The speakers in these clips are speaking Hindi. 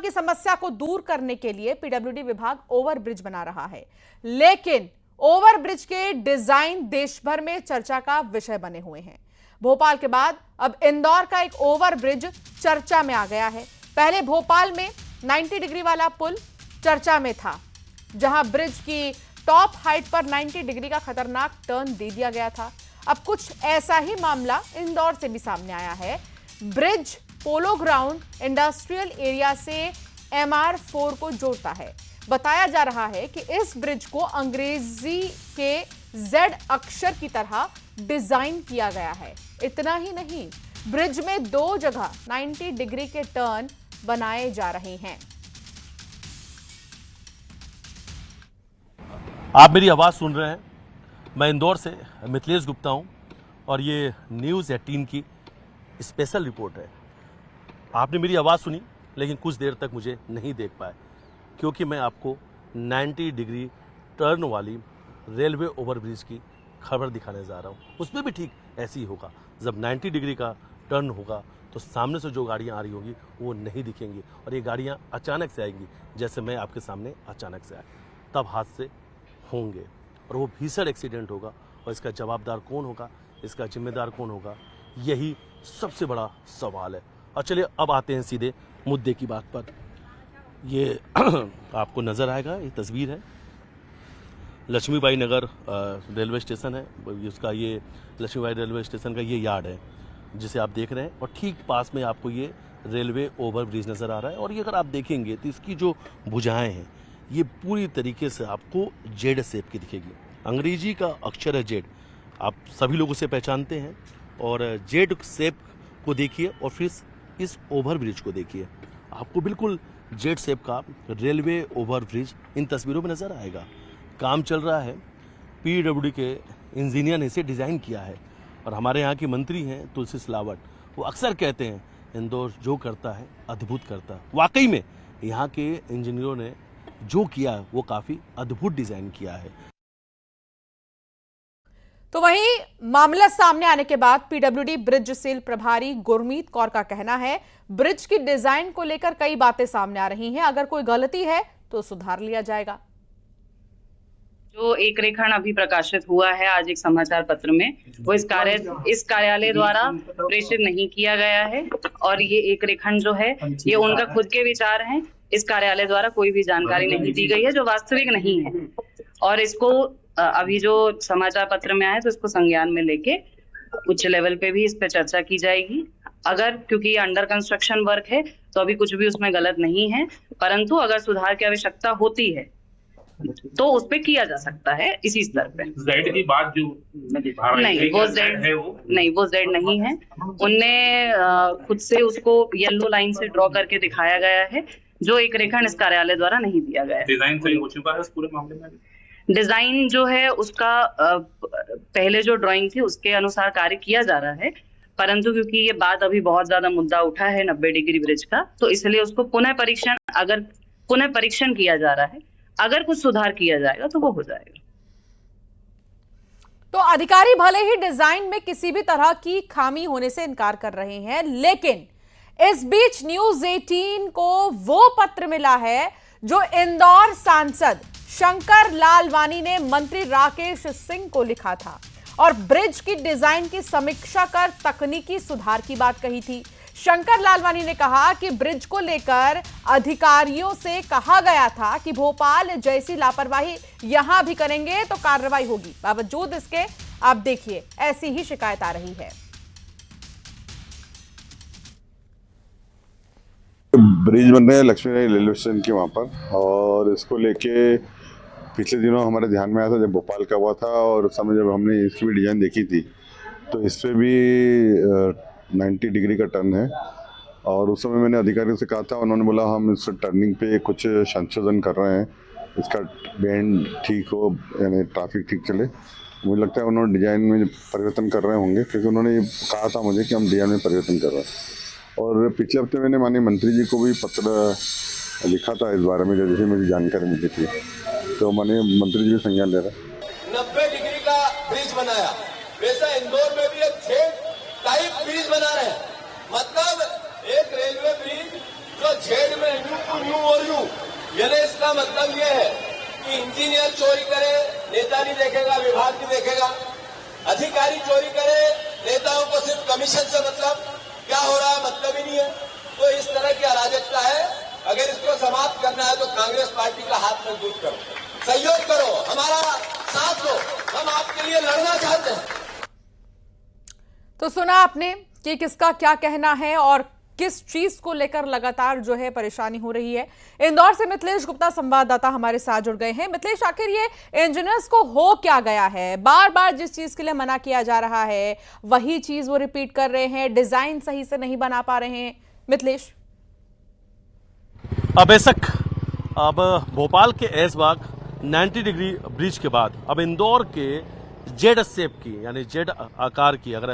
की समस्या को दूर करने के लिए पीडब्ल्यूडी विभाग ओवरब्रिज बना रहा है, लेकिन ओवरब्रिज के डिजाइन देश भर में चर्चा का विषय बने हुए हैं। भोपाल के बाद अब इंदौर का एक ओवरब्रिज चर्चा में आ गया है। पहले भोपाल में 90 डिग्री वाला पुल चर्चा में था, जहां ब्रिज की टॉप हाइट पर 90 डिग्री का खतरनाक टर्न दे दिया गया था। अब कुछ ऐसा ही मामला इंदौर से भी सामने आया है। Bridge polo ground industrial area से MR4 को जोड़ता है। बताया जा रहा है कि इस ब्रिज को अंग्रेजी के Z अक्षर की तरह डिजाइन किया गया है। इतना ही नहीं, ब्रिज में 2 जगह 90 डिग्री के टर्न बनाए जा रहे हैं। आप मेरी आवाज सुन रहे हैं। मैं इंदौर से मिथिलेश गुप्ता हूं और ये न्यूज़ 18 की स्पेशल रिपोर्ट है। आपने मेरी आवाज सुनी, लेकिन कुछ देर तक मुझे नहीं देख पाए, क्योंकि मैं आपको 90 डिग्री टर्न वाली रेलवे ओवरब्रिज की खबर दिखाने जा रहा हूं। उसमें भी ठीक ऐसे ही होगा। जब 90 डिग्री का टर्न होगा तो सामने से जो गाड़ियां आ रही होंगी वो नहीं दिखेंगी और ये गाड़ियां अचानक से आएंगी, जैसे मैं आपके सामने अचानक से आया। तब हादसे होंगे और वो भीषण एक्सीडेंट होगा। और इसका जवाबदार कौन होगा, इसका जिम्मेदार कौन होगा, यही सबसे बड़ा सवाल है। और चलिए अब आते हैं सीधे मुद्दे की बात पर। ये आपको नज़र आएगा, ये तस्वीर है लक्ष्मीबाई नगर रेलवे स्टेशन है। उसका ये लक्ष्मीबाई रेलवे स्टेशन का ये यार्ड है जिसे आप देख रहे हैं, और ठीक पास में आपको ये रेलवे ओवरब्रिज नज़र आ रहा है। और ये अगर आप देखेंगे तो इसकी जो भुजाएं हैं ये पूरी तरीके से आपको जेड शेप की दिखेगी। अंग्रेजी का अक्षर है जेड, आप सभी लोग उसे पहचानते हैं। और जेड शेप को देखिए और फिर इस ओवरब्रिज को देखिए, आपको बिल्कुल जेड शेप का रेलवे ओवरब्रिज इन तस्वीरों में नज़र आएगा। काम चल रहा है, पीडब्ल्यूडी के इंजीनियर ने इसे डिज़ाइन किया है। और हमारे यहाँ के मंत्री हैं तुलसी सिलावट, वो अक्सर कहते हैं इंदौर जो करता है अद्भुत करता है। वाकई में यहाँ के इंजीनियरों ने जो किया है वो काफ़ी अद्भुत डिज़ाइन किया है। तो वहीं मामला सामने आने के बाद पीडब्ल्यूडी ब्रिज सेल प्रभारी गुरमीत कौर का कहना है, ब्रिज की डिजाइन को लेकर कई बातें सामने आ रही हैं, अगर कोई गलती है तो सुधार लिया जाएगा। जो एक रेखण अभी प्रकाशित हुआ है आज एक समाचार पत्र में, वो इस कार्यालय द्वारा प्रेषित नहीं किया गया है। और ये एक रेखण जो है ये उनका खुद के विचार हैं। इस कार्यालय द्वारा कोई भी जानकारी नहीं दी गई है जो वास्तविक नहीं है। और इसको अभी जो समाचार पत्र में आया तो इसको संज्ञान में लेके उच्च लेवल पे भी इस पे चर्चा की जाएगी। अगर क्योंकि ये अंडर कंस्ट्रक्शन वर्क है तो अभी कुछ भी उसमें गलत नहीं है, परंतु अगर सुधार की आवश्यकता होती है तो उस पे किया जा सकता है इसी स्तर पे। जेड की बात जो नहीं, वो जेड है, वो जेड नहीं है। उनने खुद से उसको येलो लाइन से ड्रॉ करके दिखाया गया है, जो एक रेखण इस कार्यालय द्वारा नहीं दिया गया है। डिजाइन सही हो चुका है इस पूरे मामले में? डिजाइन जो है उसका पहले जो ड्राइंग थी उसके अनुसार कार्य किया जा रहा है, परंतु क्योंकि ये बात अभी बहुत ज्यादा मुद्दा उठा है 90 डिग्री ब्रिज का, तो इसलिए उसको पुनः परीक्षण किया जा रहा है। अगर कुछ सुधार किया जाएगा तो वो हो जाएगा। तो अधिकारी भले ही डिजाइन में किसी भी तरह की खामी होने से इनकार कर रहे हैं, लेकिन इस बीच न्यूज़ 18 को वो पत्र मिला है जो इंदौर सांसद शंकर लालवानी ने मंत्री राकेश सिंह को लिखा था और ब्रिज की डिजाइन की समीक्षा कर तकनीकी सुधार की बात कही थी। शंकर लालवानी ने कहा कि ब्रिज को लेकर अधिकारियों से कहा गया था कि भोपाल जैसी लापरवाही यहां भी करेंगे तो कार्रवाई होगी। बावजूद इसके आप देखिए ऐसी ही शिकायत आ रही है। ब्रिज बन रहे हैं लक्ष्मीबाई रेलवे स्टेशन के वहाँ पर, और इसको लेके पिछले दिनों हमारे ध्यान में आया था जब भोपाल का हुआ था, और उस समय जब हमने इसकी भी डिज़ाइन देखी थी तो इस पर भी 90 डिग्री का टर्न है। और उस समय मैंने अधिकारियों से कहा था, उन्होंने बोला हम इस टर्निंग पे कुछ संशोधन कर रहे हैं, इसका बैंड ठीक हो, यानी ट्रैफिक ठीक चले। मुझे लगता है उन्होंने डिज़ाइन में परिवर्तन कर रहे होंगे, क्योंकि उन्होंने कहा था मुझे कि हम डिज़ाइन में परिवर्तन कर रहे हैं। और पिछले हफ्ते मैंने माननीय मंत्री जी को भी पत्र लिखा था इस बारे में, जैसे मुझे जानकारी मिली थी, तो माननीय मंत्री जी भी संज्ञान ले रहे हैं। 90 डिग्री का ब्रिज बनाया, वैसा इंदौर में भी एक जेड टाइप ब्रिज बना रहे हैं। मतलब एक रेलवे ब्रिज जो जेड में यानी इसका मतलब ये है कि इंजीनियर चोरी करे, नेता नहीं देखेगा, विभाग नहीं देखेगा, अधिकारी चोरी करे, नेताओं को सिर्फ कमीशन से मतलब, क्या हो रहा है मतलब ही नहीं है। तो इस तरह की अराजकता है। अगर इसको समाप्त करना है तो कांग्रेस पार्टी का हाथ मजबूत करो, सहयोग करो, हमारा साथ दो, हम आपके लिए लड़ना चाहते हैं। तो सुना आपने कि किसका क्या कहना है और किस चीज को लेकर लगातार जो है परेशानी हो रही है। इंदौर से मिथिलेश गुप्ता संवाददाता हमारे साथ जुड़ गए हैं। मिथिलेश, आखिर ये इंजीनियर्स को हो क्या गया है? बार बार जिस चीज के लिए मना किया जा रहा है वही चीज वो रिपीट कर रहे हैं, डिजाइन सही से नहीं बना पा रहे हैं। मिथिलेश, बेशक अब भोपाल के ऐशबाग 90 डिग्री ब्रिज के बाद अब इंदौर के जेड शेप की, यानी जेड आकार की, अगर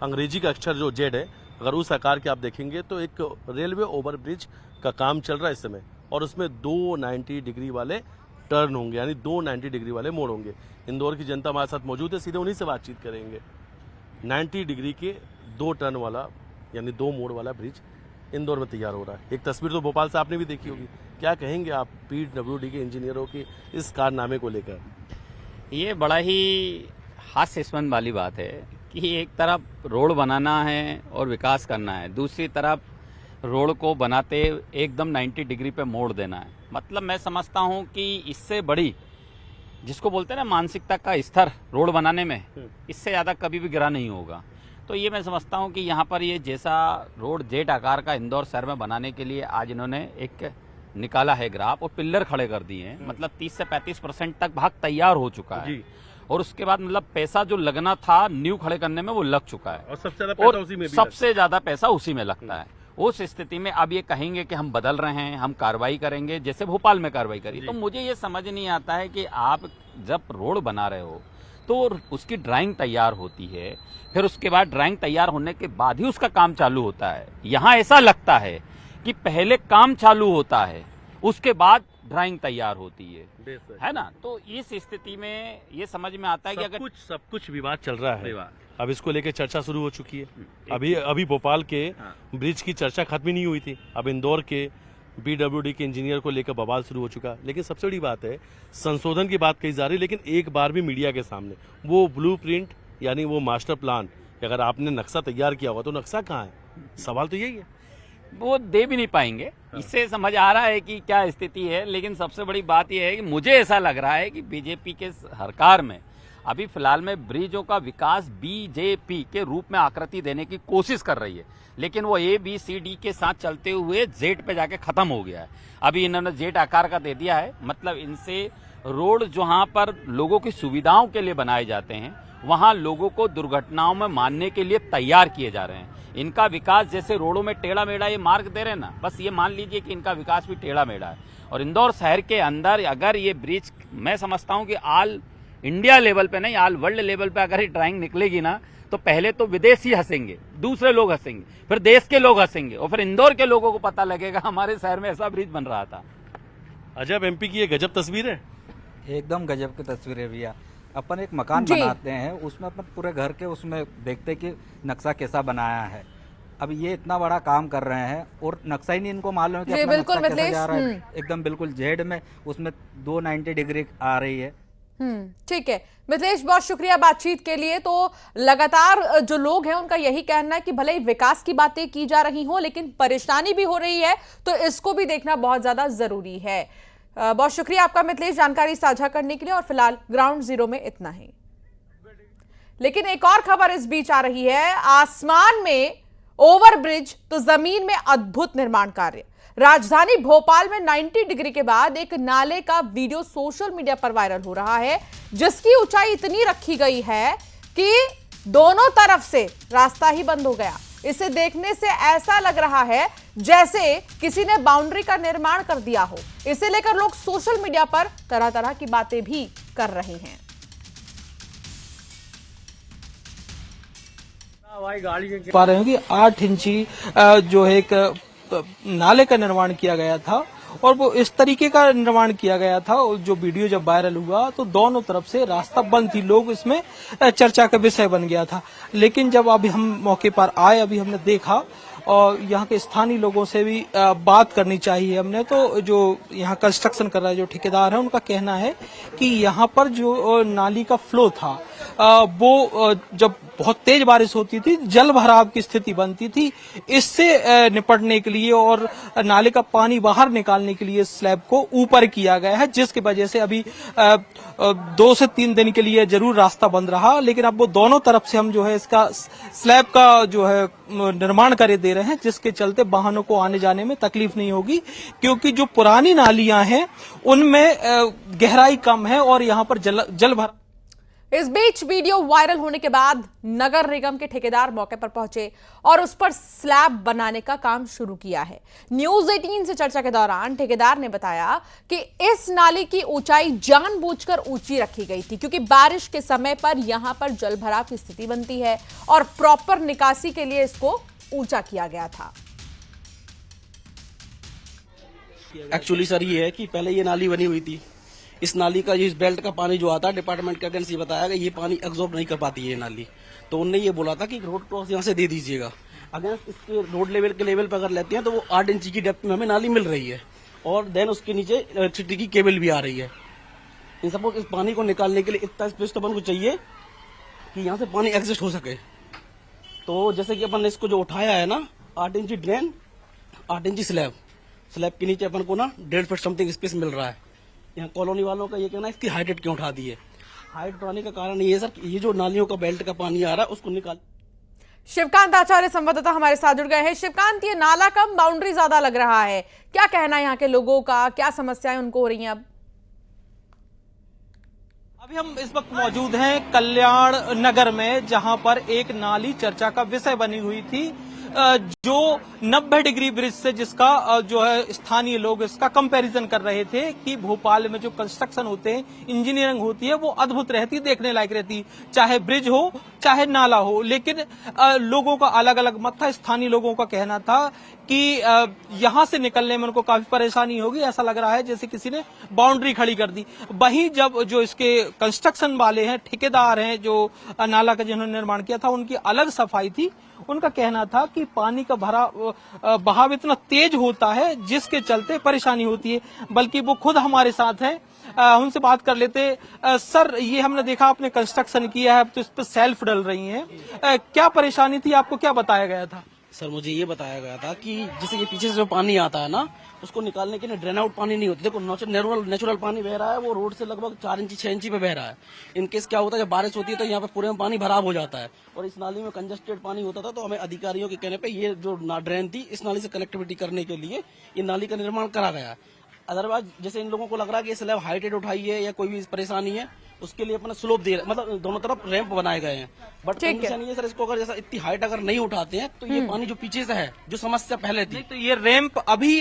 अंग्रेजी का अक्षर जो जेड है, अगर उस आकार के आप देखेंगे तो एक रेलवे ओवरब्रिज का काम चल रहा है इस समय, और उसमें 2 90 डिग्री वाले टर्न होंगे, यानी 2 90 डिग्री वाले मोड़ होंगे। इंदौर की जनता हमारे साथ मौजूद है, सीधे उन्हीं से बातचीत करेंगे। 90 डिग्री के 2 टर्न वाला, यानी 2 मोड़ वाला ब्रिज इंदौर में तैयार हो रहा है। एक तस्वीर तो भोपाल से आपने भी देखी होगी। क्या कहेंगे आप पीडब्ल्यूडी के इंजीनियरों की इस कारनामे को लेकर? ये बड़ा ही हास्यास्पद वाली बात है कि एक तरफ रोड बनाना है और विकास करना है, दूसरी तरफ रोड को बनाते एकदम 90 डिग्री पे मोड़ देना है। मतलब मैं समझता हूं कि इससे बड़ी, जिसको बोलते हैं ना मानसिकता का स्तर रोड बनाने में, इससे ज़्यादा कभी भी गिरा नहीं होगा। तो ये मैं समझता हूं कि यहाँ पर ये जैसा रोड जेट आकार का इंदौर शहर में बनाने के लिए आज इन्होंने एक निकाला है ग्राफ और पिल्लर खड़े कर दिए हैं, मतलब 30 से 35% तक भाग तैयार हो चुका है। और उसके बाद मतलब पैसा जो लगना था न्यू खड़े करने में वो लग चुका है, और सबसे ज्यादा पैसा उसी में भी सबसे ज्यादा पैसा उसी में लगता है। उस स्थिति में अब ये कहेंगे कि हम बदल रहे हैं, हम कार्रवाई करेंगे, जैसे भोपाल में कार्रवाई करी। तो मुझे ये समझ नहीं आता है कि आप जब रोड बना रहे हो तो उसकी ड्राइंग तैयार होती है, फिर उसके बाद ड्राइंग तैयार होने के बाद ही उसका काम चालू होता है। यहाँ ऐसा लगता है कि पहले काम चालू होता है, उसके बाद ड्राइंग तैयार होती है ना। तो इस स्थिति में ये समझ में आता है कि अगर सब कुछ विवाद चल रहा है, अब इसको लेकर चर्चा शुरू हो चुकी है। अभी भोपाल के ब्रिज की चर्चा खत्म ही नहीं हुई थी, अब इंदौर के पीडब्ल्यूडी के इंजीनियर को लेकर बवाल शुरू हो चुका। लेकिन सबसे बड़ी बात है, संशोधन की बात कही जा रही है, लेकिन एक बार भी मीडिया के सामने वो ब्लूप्रिंट, यानी वो मास्टर प्लान, अगर आपने नक्शा तैयार किया हुआ तो नक्शा कहाँ है? सवाल तो यही है, वो दे भी नहीं पाएंगे। इससे समझ आ रहा है कि क्या स्थिति है। लेकिन सबसे बड़ी बात यह है कि मुझे ऐसा लग रहा है कि बीजेपी के सरकार में अभी फिलहाल में ब्रिजों का विकास बीजेपी के रूप में आकृति देने की कोशिश कर रही है, लेकिन वो ABCD के साथ चलते हुए जेड पे जाके खत्म हो गया है। अभी इन्होंने जेड आकार का दे दिया है, मतलब इनसे रोड जहां पर लोगों की सुविधाओं के लिए बनाए जाते हैं वहां लोगों को दुर्घटनाओं में मारने के लिए तैयार किए जा रहे हैं। इनका विकास जैसे रोडों में टेढ़ा मेढ़ा ये मार्ग दे रहे हैं ना, बस ये मान लीजिए कि इनका विकास भी टेढ़ा मेढ़ा है। और इंदौर शहर के अंदर अगर ये ब्रिज, मैं समझता हूं कि ऑल इंडिया लेवल पे नहीं, ऑल वर्ल्ड लेवल पे अगर ये ड्राइंग निकलेगी ना, तो पहले तो विदेशी हंसेंगे, दूसरे लोग हंसेंगे, फिर देश के लोग हंसेंगे, और फिर इंदौर के लोगों को पता लगेगा हमारे शहर में ऐसा ब्रिज बन रहा था। अजब MP की ये गजब तस्वीर है, एकदम गजब की तस्वीर है भैया। अपन एक मकान बनाते हैं, उसमें अपन पूरे घर के उसमें देखते हैं कि नक्शा कैसा बनाया है। अब ये इतना बड़ा काम कर रहे हैं और नक्शा ही नहीं इनको मालूम है कि अपना नक्शा कैसा जा रहा है। एकदम बिल्कुल जेड में, उसमें 2 90 डिग्री आ रही है। ठीक है मिथिलेश, बहुत शुक्रिया बातचीत के लिए। तो लगातार जो लोग हैं उनका यही कहना है कि भले ही विकास की बातें की जा रही हो, लेकिन परेशानी भी हो रही है, तो इसको भी देखना बहुत ज्यादा जरूरी है। बहुत शुक्रिया आपका मिथिलेश, जानकारी साझा करने के लिए। और फिलहाल ग्राउंड जीरो में इतना ही। लेकिन एक और खबर इस बीच आ रही है, आसमान में ओवरब्रिज तो जमीन में अद्भुत निर्माण कार्य। राजधानी भोपाल में 90 डिग्री के बाद एक नाले का वीडियो सोशल मीडिया पर वायरल हो रहा है, जिसकी ऊंचाई इतनी रखी गई है कि दोनों तरफ से रास्ता ही बंद हो गया। इसे देखने से ऐसा लग रहा है जैसे किसी ने बाउंड्री का निर्माण कर दिया हो। इसे लेकर लोग सोशल मीडिया पर तरह तरह की बातें भी कर रहे हैं। पा रहे हैं कि 8 इंची जो है एक नाले का निर्माण किया गया था और वो इस तरीके का निर्माण किया गया था। जो वीडियो जब वायरल हुआ तो दोनों तरफ से रास्ता बंद थी, लोग इसमें चर्चा का विषय बन गया था। लेकिन जब अभी हम मौके पर आए, अभी हमने देखा और यहाँ के स्थानीय लोगों से भी बात करनी चाहिए हमने, तो जो यहाँ कंस्ट्रक्शन कर रहा है जो ठेकेदार है, उनका कहना है कि यहाँ पर जो नाली का फ्लो था वो जब बहुत तेज बारिश होती थी जल भराव की स्थिति बनती थी। इससे निपटने के लिए और नाले का पानी बाहर निकालने के लिए स्लैब को ऊपर किया गया है, जिसकी वजह से अभी 2 से 3 दिन के लिए जरूर रास्ता बंद रहा। लेकिन अब वो दोनों तरफ से हम जो है इसका स्लैब का जो है निर्माण करे दे रहे हैं, जिसके चलते वाहनों को आने जाने में तकलीफ नहीं होगी, क्योंकि जो पुरानी नालियां हैं उनमें गहराई कम है और यहाँ पर जल भरा। इस बीच वीडियो वायरल होने के बाद नगर निगम के ठेकेदार मौके पर पहुंचे और उस पर स्लैब बनाने का काम शुरू किया है। न्यूज़ 18 से चर्चा के दौरान ठेकेदार ने बताया कि इस नाली की ऊंचाई जानबूझकर ऊंची रखी गई थी, क्योंकि बारिश के समय पर यहां पर जलभराव की स्थिति बनती है और प्रॉपर निकासी के लिए इसको ऊंचा किया गया था। एक्चुअली सर ये है कि पहले ये नाली बनी हुई थी। इस नाली का इस बेल्ट का पानी जो आता है, डिपार्टमेंट के अगेंस्ट ये बताया कि ये पानी एब्जॉर्ब नहीं कर पाती है ये नाली। तो उनने ये बोला था कि रोड क्रॉस यहाँ से दे दीजिएगा। अगर इसके रोड लेवल के लेवल पर अगर लेते हैं तो वो 8 इंच की डेप्थ में हमें नाली मिल रही है और देन उसके नीचे इलेक्ट्रिसिटी की केबल भी आ रही है। इन सपोज इस पानी को निकालने के लिए इतना स्पेस तो अपन को चाहिए कि यहाँ से पानी एग्जिस्ट हो सके। तो जैसे कि अपन ने इसको जो उठाया है ना, 8 इंची ड्रेन, 8 इंची स्लैब के नीचे अपन को ना 1.5 फीट समथिंग स्पेस मिल रहा है। यहाँ कॉलोनी वालों का ये कहना है इसकी हाइट क्यों उठा दी है। हाइट उठाने का कारण ये है सर कि ये जो नालियों का बेल्ट का पानी आ रहा है उसको निकाल। शिवकांत आचार्य संवाददाता हमारे साथ जुड़ गए हैं। शिवकांत, ये नाला कम, बाउंड्री ज्यादा लग रहा है, क्या कहना है यहाँ के लोगों का, क्या समस्याएं उनको हो रही हैं? अभी हम इस वक्त मौजूद हैं कल्याण नगर में, जहां पर एक नाली चर्चा का विषय बनी हुई थी, जो 90 डिग्री ब्रिज से जिसका जो है स्थानीय लोग इसका कंपैरिजन कर रहे थे कि भोपाल में जो कंस्ट्रक्शन होते हैं, इंजीनियरिंग होती है, वो अद्भुत रहती, देखने लायक रहती, चाहे ब्रिज हो चाहे नाला हो। लेकिन लोगों का अलग अलग मत था। स्थानीय लोगों का कहना था कि यहां से निकलने में उनको काफी परेशानी होगी, ऐसा लग रहा है जैसे किसी ने बाउंड्री खड़ी कर दी। वहीं जब जो इसके कंस्ट्रक्शन वाले हैं, ठेकेदार हैं, जो नाला का जिन्होंने निर्माण किया था, उनकी अलग सफाई थी। उनका कहना था कि पानी का बहाव इतना तेज होता है जिसके चलते परेशानी होती है। बल्कि वो खुद हमारे साथ हैं, उनसे बात कर लेते। सर, ये हमने देखा आपने कंस्ट्रक्शन किया है तो इस पर सेल्फ डल रही हैं, क्या परेशानी थी, आपको क्या बताया गया था? सर मुझे ये बताया गया था कि जैसे ये पीछे से जो पानी आता है ना, उसको निकालने के लिए ड्रेन आउट पानी नहीं होती। देखो नेचुरल पानी बह रहा है, वो रोड से लगभग 4 इंची 6 इंची पे बह रहा है। इनकेस क्या होता है, जब बारिश होती है तो यहाँ पे पूरे में पानी भराव हो जाता है और इस नाली में कंजस्टेड पानी होता था। तो हमें अधिकारियों के कहने पे ये जो ड्रेन थी, इस नाली से कनेक्टिविटी करने के लिए ये नाली का निर्माण करा गया। अदरवाइज जैसे इन लोगों को लग रहा है कि स्लैब हाइटेड उठाई है या कोई भी परेशानी है, उसके लिए अपना स्लोप दे, मतलब दोनों तरफ रैंप बनाए गए हैं। बट कंडीशन ये सर, इसको अगर जैसा इतनी हाइट अगर नहीं उठाते हैं तो ये पानी जो पीछे से है, जो समस्या पहले थी, तो ये रैंप अभी